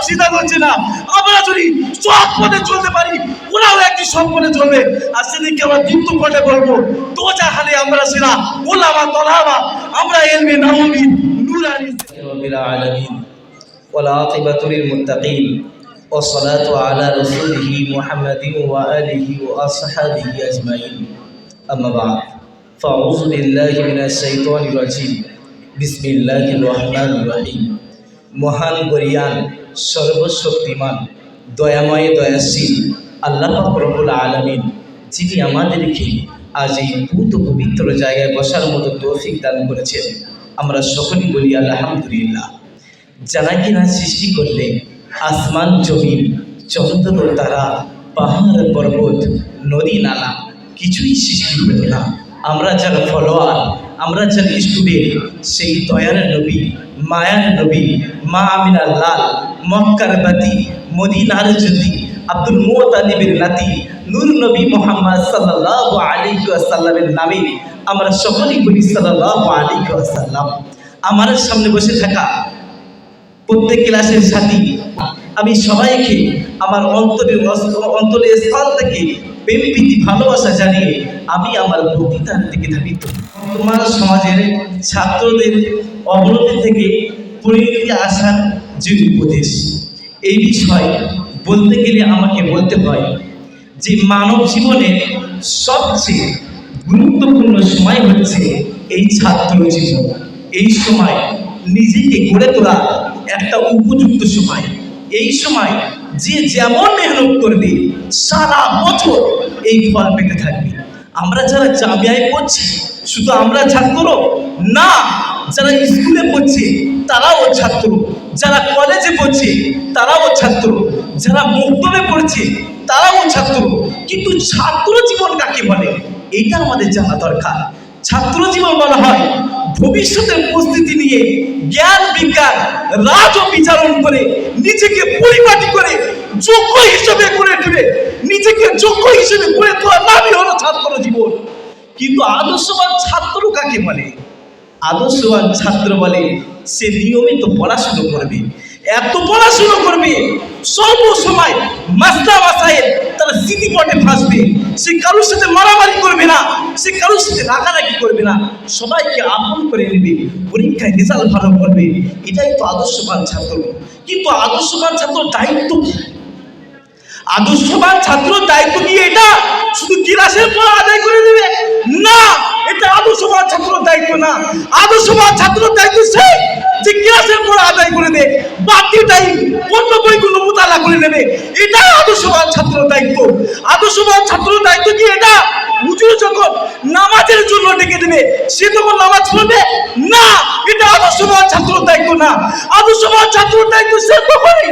সিদ্ধান্ত হচ্ছে না। আমরা যদি সৎ পথে চলতে পারি, ওরাও একটি সৎ পথে চলবে। আর সেদিকে আমরা দীপ্ত পথে বলবো, তো জাহানে আমরা সেরা ওলামা তলামা, আমরা এলমে নাউমি নুরানি রব্বিল আলামিন ওয়াল আকিবাতু লিল মুত্তাকিন والصلاة على رسوله محمد وآله وأصحابه أجمعين أما بعد فأعوذ بالله من الشيطان الرجيم بسم الله الرحمن الرحيم মহান বরিয়ান সর্বশক্তিমান দয়াময় দয়াশীল আল্লাহ পাক রব্বুল আলামিন যিনি আমাদেরকে আজ এই পবিত্র জায়গায় বসার মতো তৌফিক দান করেছেন, আমরা সকলেই বলি আলহামদুলিল্লাহ। যারা কিনা সৃষ্টি করলে আসমান জমিন চন্দ্র তারা পাহাড় পর্বত নদী নালা কিছুই সৃষ্টি হতো না। আমরা যারা ফলোয়ার, আমরা যারা স্টুডেন্ট, সেই দয়ার নবী মায়ার নবী মা আমিনার লাল মক্কার বাতি মদিনার জ্যোতি আব্দুল মুত্তালিবের নাতি নূর নবী মুহাম্মদ সাল্লাল্লাহু আলাইহি ওয়াসাল্লামের নামে আমরা সকলেই বলি সাল্লাল্লাহু আলাইহি ওয়াসাল্লাম। আমার সামনে বসে থাকা প্রত্যেক ক্লাসের সাথী, আমি সবাইকে আমার অন্তরের স্থল থেকে প্রেম প্রীতি ভালোবাসা জানিয়ে আমি আমার বক্তৃতার দিকে ধাবিত। বর্তমান সমাজের ছাত্রদের অবনতি থেকে পরিণতি আসার যে উপদেশ, এই বিষয়ে বলতে গেলে আমাকে বলতে হয় যে মানব জীবনের সবচেয়ে গুরুত্বপূর্ণ সময় হচ্ছে এই ছাত্র জীবন। এই সময় নিজেকে গড়ে তোলা একটা উপযুক্ত সময়। এই সময় যে যেমন মেহনত করবে সারা বছর এই ফল পেতে থাকবে। আমরা যারা জামিয়ায় পড়ছি শুধু আমরা ছাত্র না, যারা স্কুলে পড়ছে তারাও ছাত্র, যারা কলেজে পড়ছে তারাও ছাত্র, যারা মক্তবে পড়ছে তারাও ছাত্র। কিন্তু ছাত্র জীবন কাকে বলে এটা আমাদের জানা দরকার। ছাত্র জীবন বলা হয় ভবিষ্যতের প্রস্তুতি নিয়ে জ্ঞান বিজ্ঞান রাজ বিচারণ করে নিজেকে পরিপাটি করে যোগ্য হিসেবে করে তুলে নিজেকে যোগ্য হিসেবে করে তোলার নামই হলো ছাত্র জীবন। কিন্তু আদর্শবান ছাত্র কাকে বলে? আদর্শবান ছাত্র বলে সে নিয়মিত পড়াশুনো করবে, এত পড়াশুনো করবে সর্বসময় মাস্টার মাসাইল তার স্মৃতিপটে ভাসবে। সে কারোর সাথে মারামারি করবে না, সে কারোর সাথে রাগারাগি করবে না, সবাইকে আপন করে নেবে, পরীক্ষায় রেজাল্ট ভালো করবে। এটাই তো আদর্শবান ছাত্র। কিন্তু আদর্শবান ছাত্র দায়িত্ব কি? আদর্শবান ছাত্র দায়িত্ব কি এটা শুধু ক্লাসের পর আদায় করে দেবে? না, এটা আদর্শবান ছাত্র দায়িত্ব না। আদর্শবান ছাত্র দায়িত্ব সে যে ক্লাসের পর আদায় করে দেয়, বাকি টাইম অন্য বইগুলো মোতালা করে নেবে। এটাই আদর্শবান ছাত্র দায়িত্ব। আদর্শবান ছাত্র দায়িত্ব কি এটা হুজুর যখন নামাজের জন্য ডেকে দেবে সে তখন নামাজ পড়বে না? এটা আদর্শবান ছাত্র দায়িত্ব না। আদর্শবান ছাত্র দায়িত্ব সে তখনই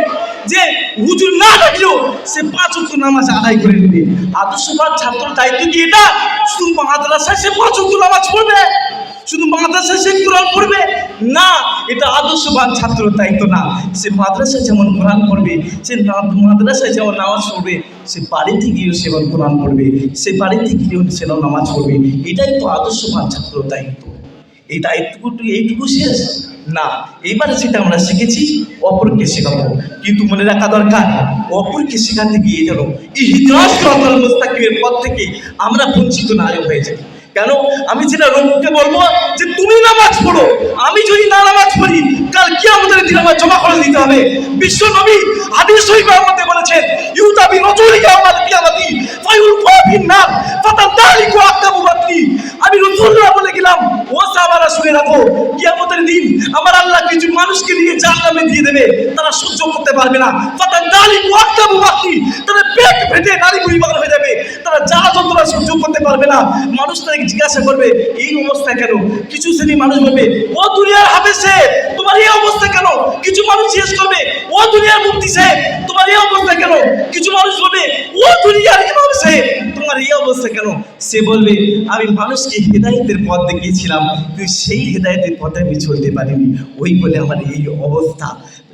যে হুজুর না ডাকলেও সে 5 ওয়াক্ত নামাজ আদায় করে নেবে। আদর্শবান ছাত্র দায়িত্ব কি এটা শুধু মাদ্রাসায় সে 5 ওয়াক্ত নামাজ পড়বে, শুধু মাদ্রাসায় সে কোরআন পড়বে না? এটা আদর্শবান ছাত্র দায়িত্ব না। সে মাদ্রাসায় যেমন কোরআন পড়বে, সে মাদ্রাসায় যেমন নামাজ পড়বে, সে বাড়িতে গিয়েও সেমন কোরআন পড়বে, সে বাড়িতে গিয়েও সেও নামাজ পড়বে। এটাই তো আদর্শবান ছাত্র দায়িত্ব। এই দায়িত্বটুকু এইটুকু শেষ না, এইবারে সেটা আমরা শিখেছি অপরকে শেখাবো। কিন্তু মনে রাখা দরকার অপরকে শেখাতে গিয়ে যেন ইহদিনাস সিরাতাল মুস্তাকিমের পথ থেকে আমরা বঞ্চিত না হয়ে যাই। কেন? আমি যেটা লোককে বলবো যে তুমি নামাজ পড়ো, আমি যদি না নামাজ পড়ি কাল কিয়ামতের দিন আমার জমা করে দিতে হবে। বিশ্ব নবী হাদিস শরীফের মধ্যে বলেছেন ইউতাবি রাজুলি ইয়াউমাল কিয়ামাতি ফায়ুলকা ফিন-নার ফাতাদালিকু আকাবু বাতনি। আমি রাসূলুল্লাহ বলে গেলাম ও সাহাবারা শুনে রাখো, কিয়ামতের দিন আমার আল্লাহ কিছু মানুষকে নিয়ে জাহান্নামে দিয়ে দেবে, তারা সহ্য করতে পারবে না। ফাতাদালিকু আকাবু বাতনি, তারা পেট ফেটে নারী পরিবার হয়ে যাবে, তারা যা যন্ত্রণা সহ্য করতে পারবে না। মানুষ তাদেরকে জিজ্ঞাসা করবে এই অবস্থা কেন? কিছু শ্রেণী মানুষ বলবে ও দুনিয়ার হাফেজ সাহেব তোমার এই অবস্থা কেন? কিছু মানুষ জিজ্ঞেস করবে ও দুনিয়ার মুফতি সাহেব তোমার এই অবস্থা কেন? কিছু মানুষ বলবে ও দুনিয়ার ইমাম সাহেব তোমার এই অবস্থা কেন? সে বলবে আমি মানুষকে হেদায়েতের পথ দেখিয়েছিলাম, কিন্তু সেই হেদায়েতের পথে আমি চলতে পারিনি, ওই বলে আমার এই অবস্থা।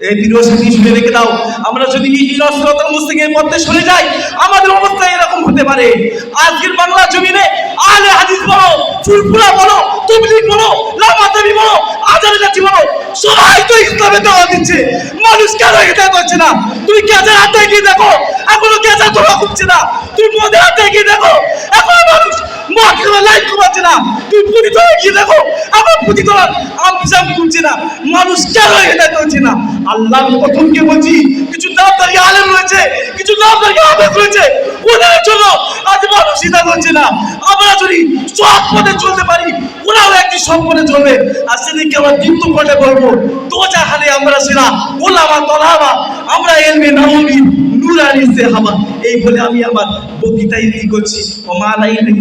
এই প্রিয় সাথী শুনে রেখে দাও, আমরা যদি ইহদিনাস সিরাতাল মুস্তাকিমের পথে সরে যাই আমাদের অবস্থা এরকম হতে পারে। আজকের বাংলা জমিনে আহলে হাদিস বলো, ফুরফুরা বলো, তাবলীগ বলো, লামাতাবি বলো, আজারি জাতি বলো, সবাই তো ইসলামের দাওয়াত দিচ্ছে, মানুষ কেন হেদায়েত হচ্ছে না? তুমি গ্যাসের আড্ডায় গিয়ে দেখো, এখনো গ্যাসের ধোঁয়া কমছে না। তুমি মদের আড্ডায় গিয়ে দেখো, এখনো মানুষ মদ খাওয়ার লাইট কমাচ্ছে না। তুমি পুঁজিতলায় গিয়ে দেখো, এখন পুঁজিতলার আমজাম কমছে না। মানুষ কেন হেদায়েত হচ্ছে না? আল্লাহর কসমকে বলছি, কিছু নামদারি আলেম রয়েছে, কিছু নামদারি আবেদ রয়েছে, ওদের জন্য আজ মানুষ হিদায়ত হচ্ছে না। আমরা যদি সৎ পথে চলতে পারি, ওরাও একদিন সৎ পথে চলবে। আর সেদিনকে আমরা দীপ্ত কণ্ঠে বলবো, দোজাহানে আমরা সেরা ওলামা তলামা, আমরা এলমে নাওমী নুরানি সাহাবা। এই বলে আমি আমার বক্তৃতা ইতি করছি। ওমা আলাইনা